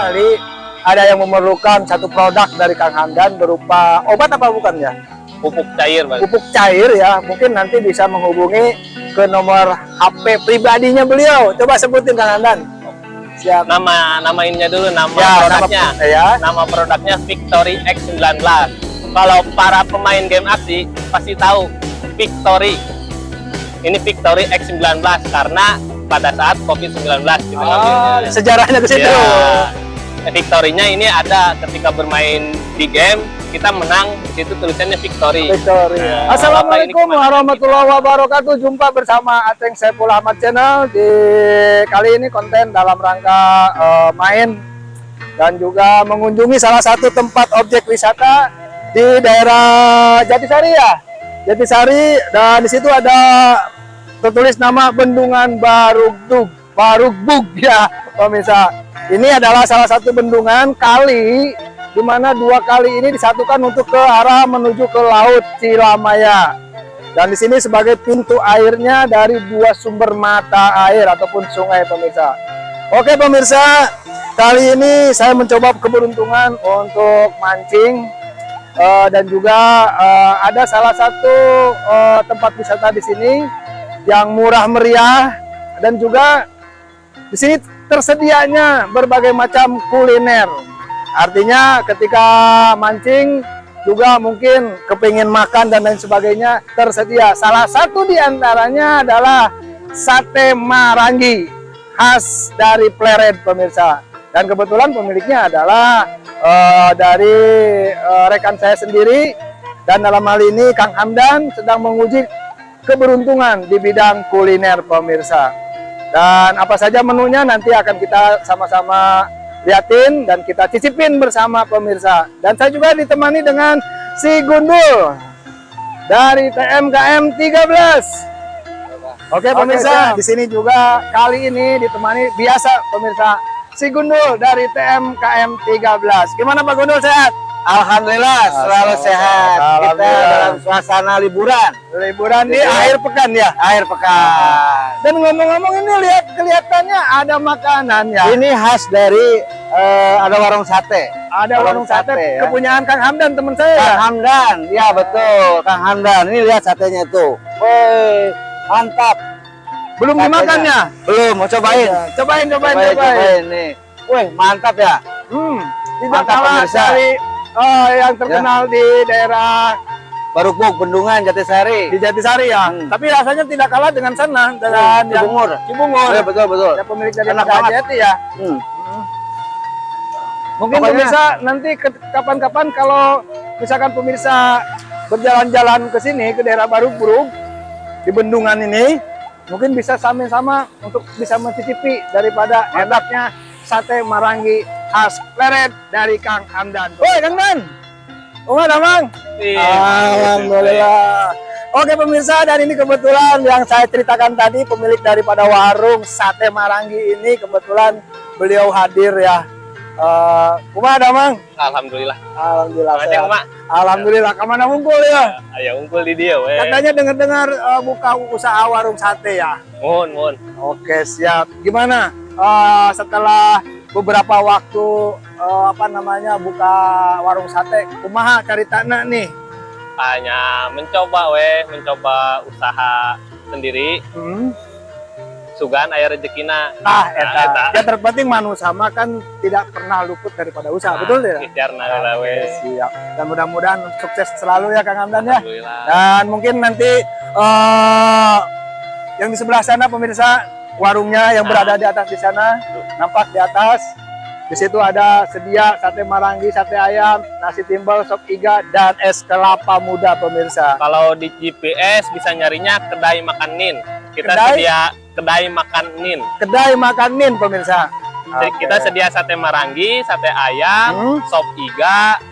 kali ada yang memerlukan satu produk dari Kang Hamdan berupa obat apa bukan ya? Pupuk cair, Bang. Pupuk cair ya, mungkin nanti bisa menghubungi ke nomor HP pribadinya beliau. Coba sebutin Kang Hamdan. Siap. Nama ininya dulu, nama Ya, produknya. nama Produknya Victory X19. Kalau para pemain game aksi pasti tahu Victory. Ini Victory X19 karena pada saat COVID-19 kita ngambilnya. Sejarahnya ke situ. Ya, Victory-nya ini ada ketika bermain di game kita menang, di situ tulisannya Victory. Victory. Nah, Assalamualaikum warahmatullahi wabarakatuh. Jumpa bersama Aceng Saiful Ahmad Channel di kali ini konten dalam rangka main dan juga mengunjungi salah satu tempat objek wisata di daerah Jatisari ya. Jatisari, dan di situ ada tertulis nama Bendungan Barugbug ya pemirsa. Ini adalah salah satu bendungan kali di mana dua kali ini disatukan untuk ke arah menuju ke Laut Cilamaya. Dan di sini sebagai pintu airnya dari dua sumber mata air ataupun sungai pemirsa. Oke pemirsa, kali ini saya mencoba keberuntungan untuk mancing dan juga ada salah satu tempat wisata di sini yang murah meriah dan juga di sini tersedianya berbagai macam kuliner. Artinya ketika mancing juga mungkin kepingin makan dan lain sebagainya tersedia. Salah satu di antaranya adalah sate marangi khas dari Pleret pemirsa. Dan kebetulan pemiliknya adalah dari rekan saya sendiri. Dan dalam hal ini Kang Hamdan sedang menguji keberuntungan di bidang kuliner pemirsa. Dan apa saja menunya nanti akan kita sama-sama liatin dan kita cicipin bersama pemirsa. Dan saya juga ditemani dengan si Gundul dari TMKM 13. Oke pemirsa, di sini juga kali ini ditemani biasa pemirsa si Gundul dari TMKM 13. Gimana Pak Gundul, sehat? Alhamdulillah selalu sehat. Kita dalam suasana liburan. Liburan di akhir pekan ya? Akhir pekan. Dan ngomong-ngomong ini kelihatannya ada makanan ya? Ini khas dari ada warung sate. Ada warung sate ya. Kepunyaan Kang Hamdan teman saya. Kang Hamdan, ya betul. Kang Hamdan. Ini lihat satenya tuh. Woi, mantap. Belum Satenya. dimakannya? Belum, mau cobain. Cobain Nih. Wih, mantap ya. Tidak Mantap, kalah pemirsa. dari yang terkenal di daerah Barugbug, Bendungan, Jatisari. di Jatisari ya. Tapi rasanya tidak kalah dengan sana, dengan yang Cibungur. Ya, betul. Ya, pemilik dari Enak Mada banget. Jati ya. Mungkin Pokoknya, pemirsa nanti kapan-kapan kalau misalkan pemirsa berjalan-jalan ke sini ke daerah Barugbug di bendungan ini, mungkin bisa sama-sama untuk bisa mencicipi daripada enaknya sate marangi khas Pleret dari Kang Hamdan. Woi Kang Dan, ada Bang? Iya. Alhamdulillah. Oke pemirsa, dan ini kebetulan yang saya ceritakan tadi pemilik daripada warung sate marangi ini kebetulan beliau hadir ya. Kumaha ada Mang? Alhamdulillah. Alhamdulillah. Macam Mak. Alhamdulillah. Kemana ngumpul ya? Ayo unggul di dia, weh. Katanya dengar-dengar buka usaha warung sate ya. Mohon. Oke siap. Gimana setelah beberapa waktu buka warung sate, kumaha cari tanah nih? Hanya mencoba usaha sendiri. Sugan aya rezekina. Eta. Ya terpenting manusia mah kan tidak pernah luput daripada usaha, betul ya? Ikhtiarna lah, weh. Siap. Dan mudah-mudahan sukses selalu ya Kang Hamdan ya. Alhamdulillah. Dan mungkin nanti yang di sebelah sana pemirsa warungnya yang berada di atas di sana, nampak di atas. Di situ ada sedia sate marangi, sate ayam, nasi timbal, sop iga, dan es kelapa muda pemirsa. Kalau di GPS bisa nyarinya kedai makan Nin. Kita Kedai? sedia kedai makan Nin. Kedai makan Nin pemirsa. Kita sedia sate marangi, sate ayam, sop iga.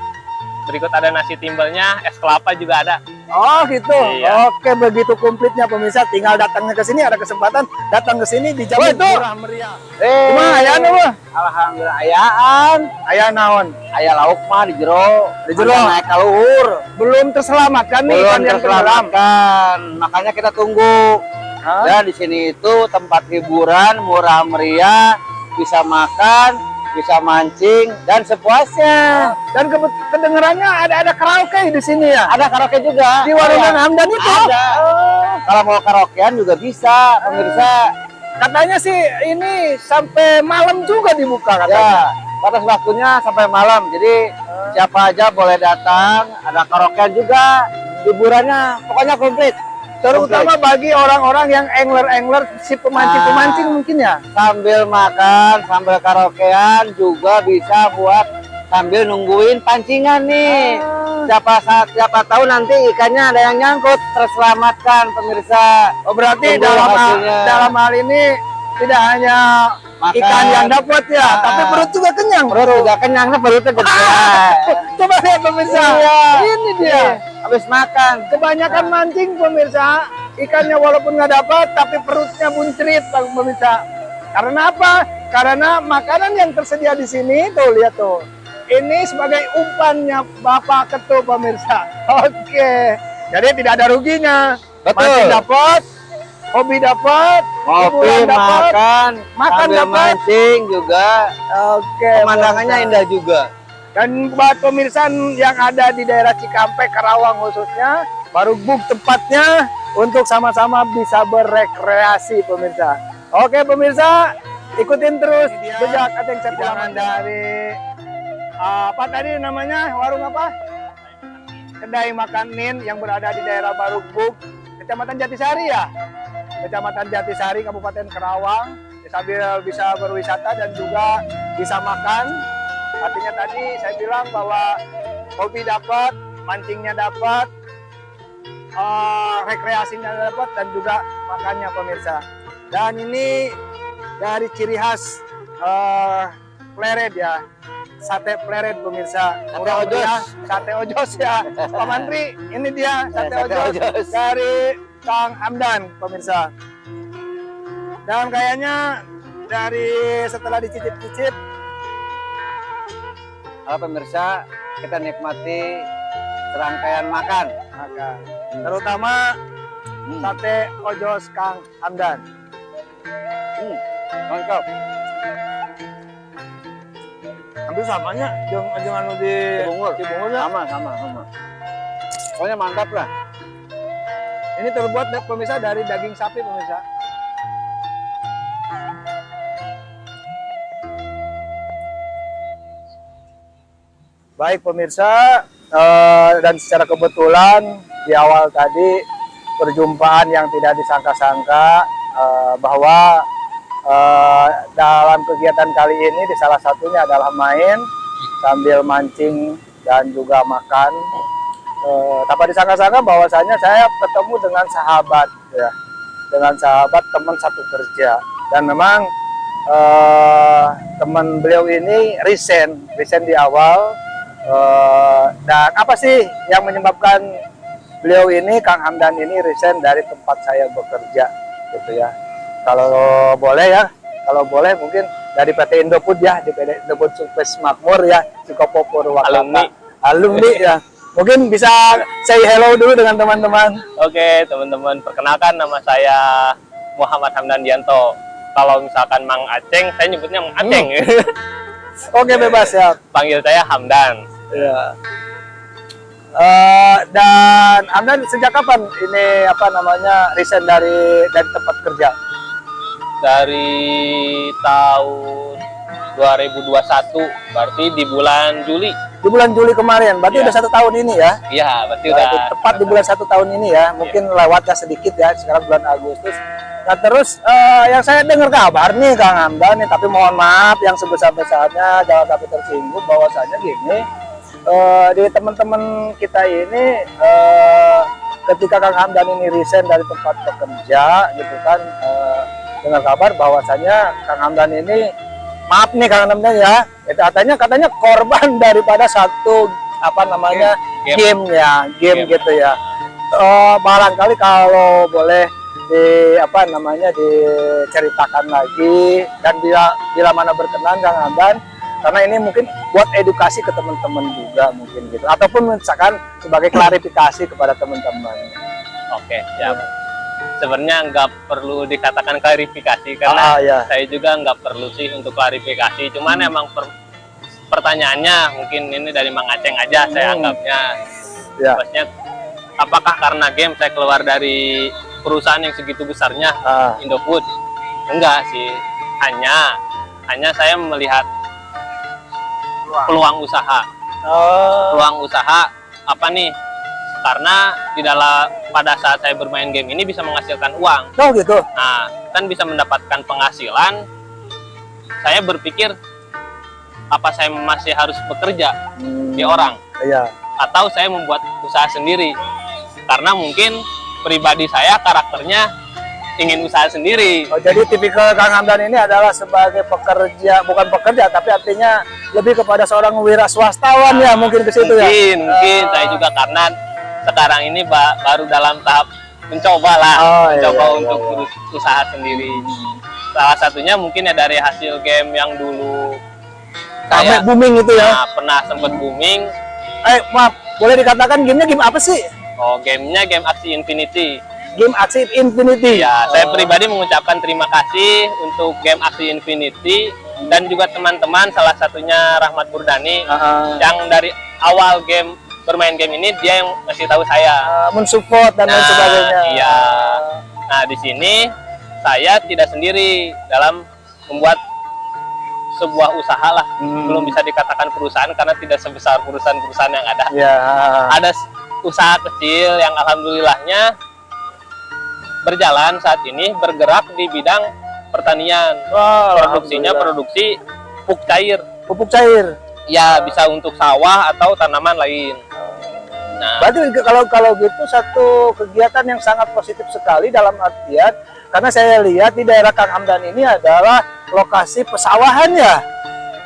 Berikut ada nasi timbalnya, es kelapa juga ada. Oh gitu. Iya. Oke, begitu komplitnya pemirsa. Tinggal datangnya ke sini, ada kesempatan datang ke sini dijamin murah meriah. Gimana ayaan apa? Alhamdulillah ayaan. Ayah naon? Aya lauk mah di jero. Di jero. Naik ka luhur. Belum terselamatkan nih Belum ikan yang tenggelam. terselamatkan. Makanya kita tunggu. Dan di sini itu tempat hiburan murah meriah, bisa makan bisa mancing dan sepuasnya. Dan kedengarannya ada karaoke di sini ya. Ada karaoke juga. Di warung Kang Hamdan itu. Ada. Kalau mau karaokean juga bisa, pemirsa. Katanya sih ini sampai malam juga dibuka Ya, katanya. batas waktunya sampai malam. Jadi siapa aja boleh datang. Ada karaokean juga. Hiburannya pokoknya komplit. Terutama bagi orang-orang yang angler si pemancing mungkin ya. Sambil makan, sambil karaokean juga bisa buat sambil nungguin pancingan nih. Siapa tahu nanti ikannya ada yang nyangkut, terselamatkan pemirsa. Oh berarti Tunggu hasilnya. dalam hal ini tidak hanya Makan. ikan yang dapat ya, tapi perut juga kenyang. Perut juga kenyang, perutnya gede. Coba lihat pemirsa. Iya. Ini dia. Habis makan. Kebanyakan mancing pemirsa, ikannya walaupun nggak dapat, tapi perutnya buncrit pemirsa. Karena apa? Karena makanan yang tersedia di sini tuh lihat tuh. Ini sebagai umpannya Bapak Ketua pemirsa. Oke. Jadi tidak ada ruginya. Betul. Mancing dapat, hobi dapat, Ngopi, hiburan dapat, makan dapat. mancing juga. Oke. Pemandangannya pemirsa. indah juga. Dan buat pemirsa yang ada di daerah Cikampek, Karawang khususnya, Barubuk tempatnya untuk sama-sama bisa berekreasi pemirsa. Oke pemirsa, ikutin terus jejak Ateng Sepulaman dari apa tadi namanya, warung apa? Kedai Makan Nin yang berada di daerah Barubuk, Kecamatan Jatisari ya? Kecamatan Jatisari, Kabupaten Karawang. Sambil bisa berwisata dan juga bisa makan. Artinya tadi saya bilang bahwa hobi dapat, mancingnya dapat, rekreasinya dapat, dan juga makannya pemirsa. Dan ini dari ciri khas pleret ya, sate pleret pemirsa. Sate ojos. Sate ojos ya. Pak Mantri, ini dia sate Sate ojos ojos. dari Kang Hamdan pemirsa. Dan kayaknya dari setelah dicicip-cicip, Halo pemirsa, kita nikmati serangkaian makan. maka terutama sate ojos Kang Hamdan. Mantap. Ambil samanya jangan anu di Bungur. Cibungur ya. Sama. Pokoknya mantap lah. Ini terbuat pemirsa dari daging sapi pemirsa. Baik pemirsa, dan secara kebetulan di awal tadi perjumpaan yang tidak disangka-sangka bahwa dalam kegiatan kali ini di salah satunya adalah main sambil mancing dan juga makan. Tanpa disangka-sangka bahwasanya saya ketemu dengan sahabat ya, dengan sahabat teman satu kerja, dan memang teman beliau ini resign di awal. Dan apa sih yang menyebabkan beliau ini, Kang Hamdan ini resign dari tempat saya bekerja gitu ya. Kalau boleh mungkin dari PT Indofood ya, di PT Indofood Sukses Makmur ya, Cikopo Purwakarta. Alumni ya. Mungkin bisa say hello dulu dengan teman-teman. Oke, teman-teman, perkenalkan nama saya Muhammad Hamdan Dianto. Kalau misalkan Mang Aceng, saya nyebutnya Mang Aceng. Oke, bebas ya. Panggil saya Hamdan. Ya. Dan Hamdan sejak kapan ini apa namanya resign dari tempat kerja? Dari tahun 2021, berarti di bulan Juli. Di bulan Juli kemarin, berarti Ya. udah 1 tahun ini ya? Iya, berarti Berarti udah tepat di bulan 1 tahun ini ya, mungkin lewatnya sedikit ya, sekarang bulan Agustus. Nah terus yang saya dengar kabar nih Kang Hamdan nih, tapi mohon maaf yang sebesar-besarnya, jangan sampai tersinggung bahwasanya gini, di teman-teman kita ini ketika Kang Hamdan ini resign dari tempat bekerja gitu kan, dengar kabar bahwasanya Kang Hamdan ini, maaf nih Kang Hamdan ya, itu katanya korban daripada satu apa namanya game gitu ya. Barangkali kalau boleh diceritakan lagi, dan bila mana berkenan Kang Hamdan, karena ini mungkin buat edukasi ke teman-teman juga mungkin gitu, ataupun misalkan sebagai klarifikasi kepada teman-teman. Oke, siap. sebenarnya nggak perlu dikatakan klarifikasi karena ya. saya juga nggak perlu sih untuk klarifikasi. Cuman emang pertanyaannya mungkin ini dari Mang Aceng aja saya anggapnya. Ya. Maksudnya apakah karena game saya keluar dari perusahaan yang segitu besarnya Indofood? Enggak sih, hanya saya melihat peluang usaha. Peluang usaha apa nih? Karena pada saat saya bermain game ini bisa menghasilkan uang. Oh gitu. Nah, kan bisa mendapatkan penghasilan. Saya berpikir apa saya masih harus bekerja di orang? Iya. Atau saya membuat usaha sendiri? Karena mungkin pribadi saya karakternya ingin usaha sendiri. Oh, jadi tipikal Kang Hamdan ini adalah sebagai pekerja, bukan pekerja, tapi artinya lebih kepada seorang wira swastawan ya, mungkin ke situ ya. Mungkin saya juga karena sekarang ini baru dalam tahap mencoba lah, untuk usaha sendiri. Salah satunya mungkin ya dari hasil game yang dulu sampai booming itu ya. Pernah sempat booming. Maaf, boleh dikatakan gamenya game apa sih? Oh, gamenya game Axie Infinity. Game Axie Infinity. Ya, saya pribadi mengucapkan terima kasih untuk game Axie Infinity dan juga teman-teman, salah satunya Rahmat Burdani yang dari awal game bermain game ini dia yang ngasih tahu saya mensupport dan lain sebagainya. Iya. Nah, di sini saya tidak sendiri dalam membuat sebuah usaha lah. Belum bisa dikatakan perusahaan karena tidak sebesar perusahaan-perusahaan yang ada. Ya. Ada usaha kecil yang alhamdulillahnya berjalan saat ini, bergerak di bidang pertanian. Produksinya produksi pupuk cair. Pupuk cair. Ya, bisa untuk sawah atau tanaman lain. Nah, berarti kalau gitu satu kegiatan yang sangat positif sekali dalam artian karena saya lihat di daerah Kang Hamdan ini adalah lokasi pesawahan ya.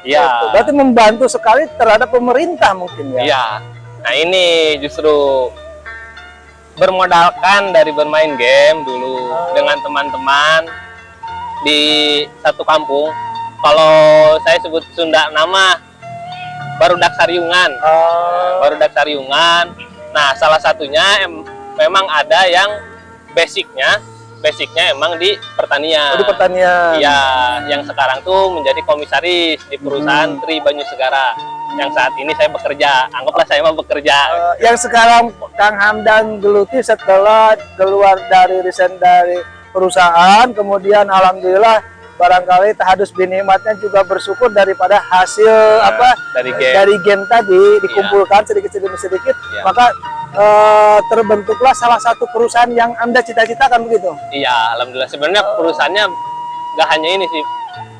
Iya. Berarti membantu sekali terhadap pemerintah mungkin ya. Iya. Nah, ini justru bermodalkan dari bermain game dulu dengan teman-teman di satu kampung. Kalau saya sebut Sunda nama Barudak Sariungan. Barudak Sariungan. Nah, salah satunya memang ada yang basicnya emang di pertanian. Di pertanian. Iya, yang sekarang tuh menjadi komisaris di perusahaan Tri Banyu Segara. Yang saat ini saya bekerja, anggaplah saya mau bekerja. Yang sekarang Kang Hamdan geluti setelah keluar dari resign dari perusahaan, kemudian alhamdulillah barangkali tahadus binikmatnya juga bersyukur daripada hasil dari game tadi dikumpulkan sedikit demi sedikit, maka terbentuklah salah satu perusahaan yang Anda cita-citakan begitu. Iya, alhamdulillah. Sebenarnya perusahaannya nggak hanya ini sih,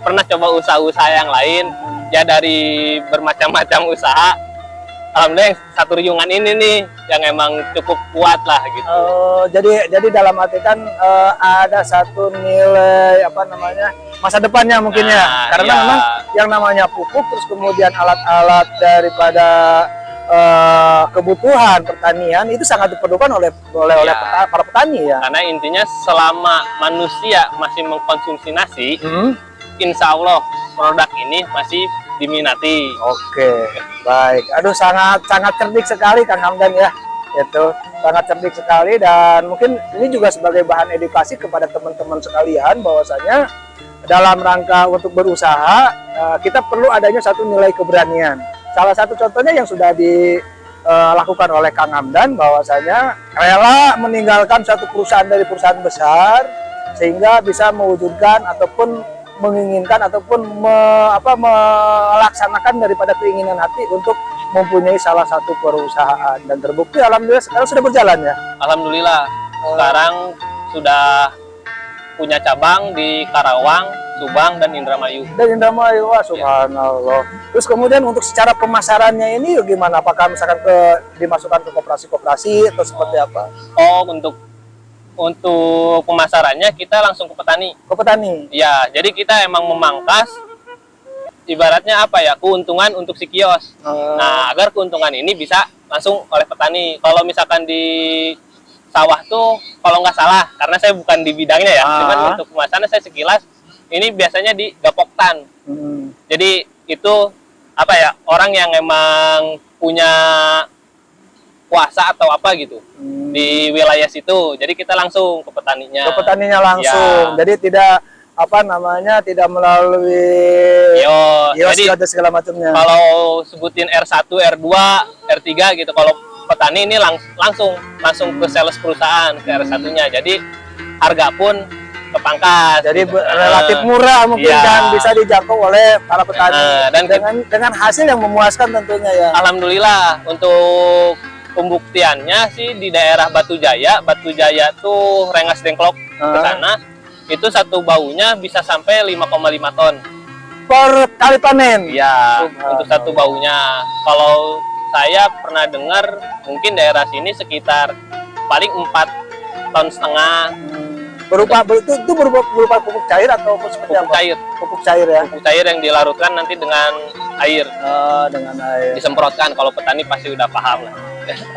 pernah coba usaha-usaha yang lain ya, dari bermacam-macam usaha. Alhamdulillah yang satu riungan ini nih yang emang cukup kuat lah gitu. Jadi dalam arti kan ada satu nilai masa depannya mungkin ya, karena memang yang namanya pupuk terus kemudian alat-alat daripada kebutuhan pertanian itu sangat diperlukan oleh para petani ya. Karena intinya selama manusia masih mengkonsumsi nasi, insya Allah produk ini masih diminati. Oke, baik. Aduh, sangat cerdik sekali Kang Hamdan ya. Itu sangat cerdik sekali, dan mungkin ini juga sebagai bahan edukasi kepada teman-teman sekalian bahwasanya dalam rangka untuk berusaha kita perlu adanya satu nilai keberanian. Salah satu contohnya yang sudah dilakukan oleh Kang Hamdan bahwasanya rela meninggalkan satu perusahaan dari perusahaan besar sehingga bisa mewujudkan ataupun menginginkan ataupun melaksanakan daripada keinginan hati untuk mempunyai salah satu perusahaan, dan terbukti alhamdulillah sekarang sudah berjalan ya. Alhamdulillah sekarang sudah punya cabang di Karawang, Subang, dan Indramayu. Wah, subhanallah. Terus kemudian untuk secara pemasarannya ini gimana? Apakah misalkan dimasukkan ke koperasi-koperasi atau seperti apa? Oh, untuk pemasarannya kita langsung ke petani. Ke petani? Ya, jadi kita emang memangkas ibaratnya keuntungan untuk si kios. Nah, agar keuntungan ini bisa langsung oleh petani. Kalau misalkan di sawah tuh, kalau nggak salah, karena saya bukan di bidangnya ya, cuman untuk pemasaran saya sekilas, ini biasanya di gapoktan. Jadi itu orang yang emang punya puasa atau apa gitu di wilayah situ. Jadi kita langsung ke petaninya. Ke petaninya langsung. Ya. Jadi tidak apa namanya, tidak melalui kios jadi atau segala macamnya. kalau sebutin R1, R2, R3 gitu, kalau petani ini langsung ke sales perusahaan, ke R1-nya. Jadi harga pun kepangkas. Jadi gitu. relatif murah mungkin Iya. dan bisa dijangkau oleh para petani Dan dengan hasil yang memuaskan tentunya ya. alhamdulillah untuk pembuktiannya sih di daerah Batu Jaya tuh Rengas Dengklok ke sana, itu satu baunya bisa sampai 5,5 ton. Per kali panen. Iya, untuk satu baunya. Kalau saya pernah dengar mungkin daerah sini sekitar paling 4,5 ton. Itu berupa pupuk cair atau seperti Pupuk apa? cair. Pupuk cair ya. Pupuk cair yang dilarutkan nanti dengan air, Dengan air. disemprotkan. Kalau petani pasti udah paham lah.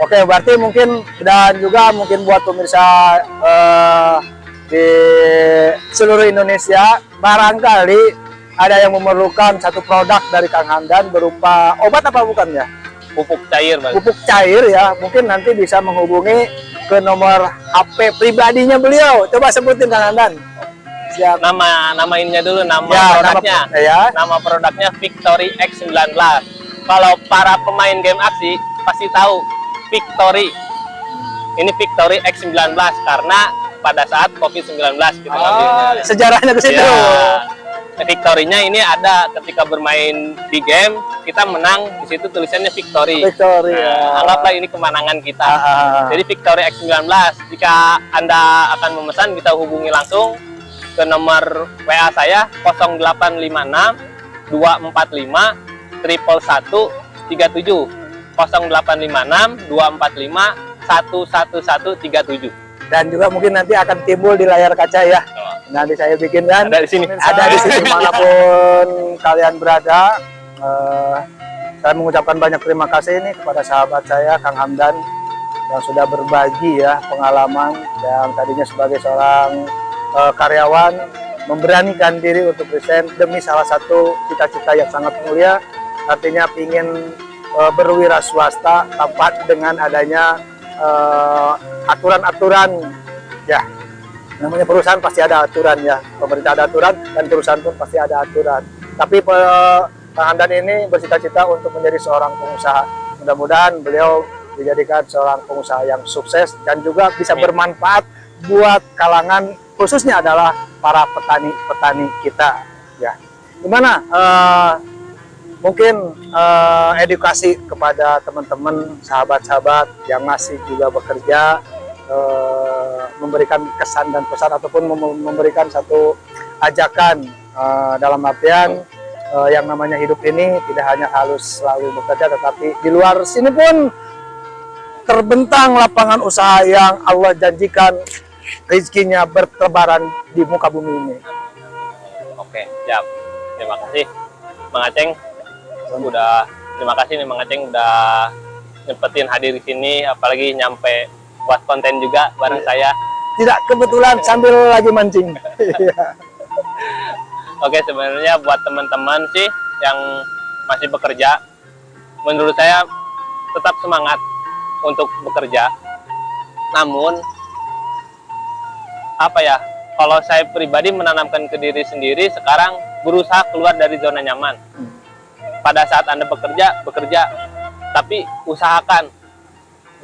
Oke, berarti mungkin dan juga mungkin buat pemirsa di seluruh Indonesia, barangkali ada yang memerlukan satu produk dari Kang Hamdan berupa obat apa bukan ya? Pupuk cair, Bang. Pupuk cair ya, mungkin nanti bisa menghubungi ke nomor HP pribadinya beliau. Coba sebutin Kang Hamdan. Siap. Nama ininya dulu, nama Ya, produknya. Nama produknya Victory X19. Kalau para pemain game aksi pasti tahu Victory. Ini Victory X19 karena pada saat COVID-19 kita ngambilnya. Sejarahnya ke situ. Ya. Victory-nya ini ada ketika bermain di game, kita menang, di situ tulisannya Victory. Victory. Nah, anggaplah ini kemenangan kita. Jadi Victory X19, jika Anda akan memesan bisa hubungi langsung ke nomor WA saya 0856 245 11137 0856 245 11137. Dan juga mungkin nanti akan timbul di layar kaca ya. Nanti saya bikin kan. Ada di sini. Ada di sini manapun kalian berada. Saya mengucapkan banyak terima kasih ini kepada sahabat saya Kang Hamdan yang sudah berbagi ya pengalaman yang tadinya sebagai seorang karyawan memberanikan diri untuk resign demi salah satu cita-cita yang sangat mulia, artinya ingin berwira swasta tanpa dengan adanya aturan-aturan ya. Namanya perusahaan pasti ada aturan ya, pemerintah ada aturan dan perusahaan pun pasti ada aturan. Tapi Kang Hamdan ini bercita-cita untuk menjadi seorang pengusaha. Mudah-mudahan beliau dijadikan seorang pengusaha yang sukses dan juga bisa bermanfaat buat kalangan, khususnya adalah para petani-petani kita. Ya, gimana? Mungkin edukasi kepada teman-teman, sahabat-sahabat yang masih juga bekerja. Memberikan kesan dan pesan ataupun memberikan satu ajakan dalam artian yang namanya hidup ini tidak hanya harus selalu bekerja, tetapi di luar sini pun terbentang lapangan usaha yang Allah janjikan rezekinya bertebaran di muka bumi ini. Oke, siap. Terima kasih Mang Aceng. Terima kasih nih Mang Aceng udah nyempetin hadir di sini, apalagi nyampe buat konten juga bareng saya. Tidak kebetulan sambil lagi mancing. Oke, sebenarnya buat teman-teman sih yang masih bekerja, menurut saya tetap semangat untuk bekerja. Namun apa ya, kalau saya pribadi menanamkan ke diri sendiri sekarang berusaha keluar dari zona nyaman. Pada saat Anda bekerja, tapi usahakan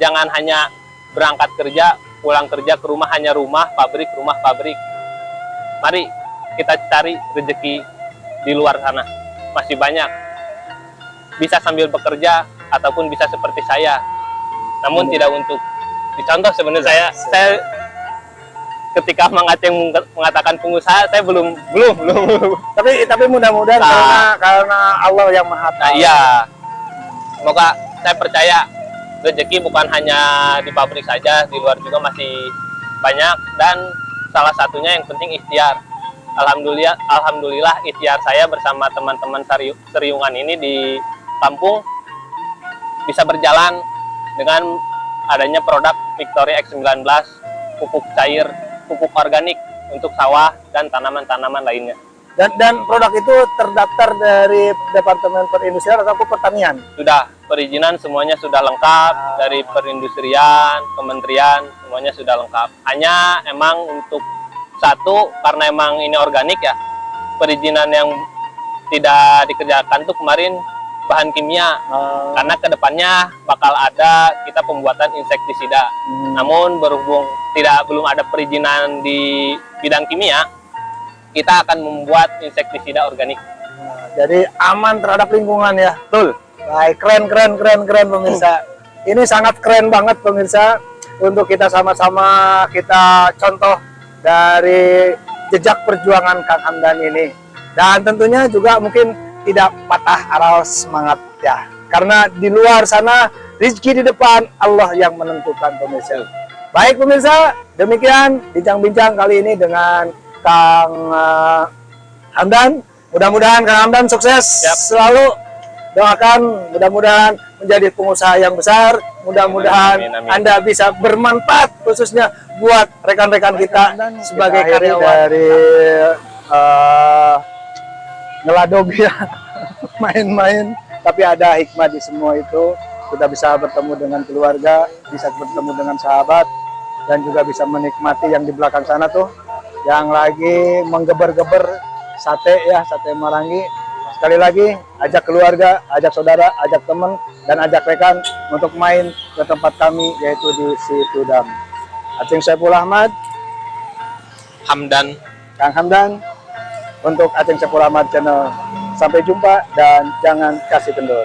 jangan hanya berangkat kerja, pulang kerja ke rumah hanya rumah pabrik. Mari kita cari rezeki di luar sana, masih banyak. Bisa sambil bekerja ataupun bisa seperti saya. Namun tidak untuk dicontoh sebenarnya saya ketika Mang Aceng mengatakan pengusaha, saya belum. Tapi mudah-mudahan karena Allah yang Maha Tahu. Nah, iya. Semoga saya percaya rezeki bukan hanya di pabrik saja, di luar juga masih banyak, dan salah satunya yang penting ikhtiar. Alhamdulillah ikhtiar saya bersama teman-teman Seriungan ini di kampung bisa berjalan dengan adanya produk Victory X19, pupuk cair, pupuk organik untuk sawah dan tanaman-tanaman lainnya. Dan produk itu terdaftar dari Departemen Perindustrian atau Pertanian. Sudah, perizinan semuanya sudah lengkap, dari perindustrian, kementerian, semuanya sudah lengkap. Hanya emang untuk satu, karena emang ini organik ya, perizinan yang tidak dikerjakan tuh kemarin bahan kimia. Karena kedepannya bakal ada kita pembuatan insektisida. Namun berhubung belum ada perizinan di bidang kimia, kita akan membuat insektisida organik. Jadi aman terhadap lingkungan ya. Betul. Baik, keren pemirsa. Ini sangat keren banget pemirsa. Untuk kita sama-sama kita contoh dari jejak perjuangan Kang Hamdan ini. Dan tentunya juga mungkin tidak patah aral semangat ya. Karena di luar sana rezeki di depan Allah yang menentukan pemirsa. Baik pemirsa, demikian bincang-bincang kali ini dengan Kang Hamdan. Mudah-mudahan Kang Hamdan sukses selalu. Doakan mudah-mudahan menjadi pengusaha yang besar. Mudah-mudahan Anda bisa bermanfaat khususnya buat rekan-rekan kita sebagai karyawan dari ngeladog ya, main-main. Tapi ada hikmah di semua itu. Kita bisa bertemu dengan keluarga, bisa bertemu dengan sahabat, dan juga bisa menikmati yang di belakang sana tuh yang lagi menggeber-geber sate ya, sate Marangi. Sekali lagi ajak keluarga, ajak saudara, ajak teman, dan ajak rekan untuk main ke tempat kami yaitu di Situdam. Aceng Saiful Ahmad, Hamdan, Kang Hamdan untuk Aceng Saiful Ahmad Channel. Sampai jumpa dan jangan kasih kendor.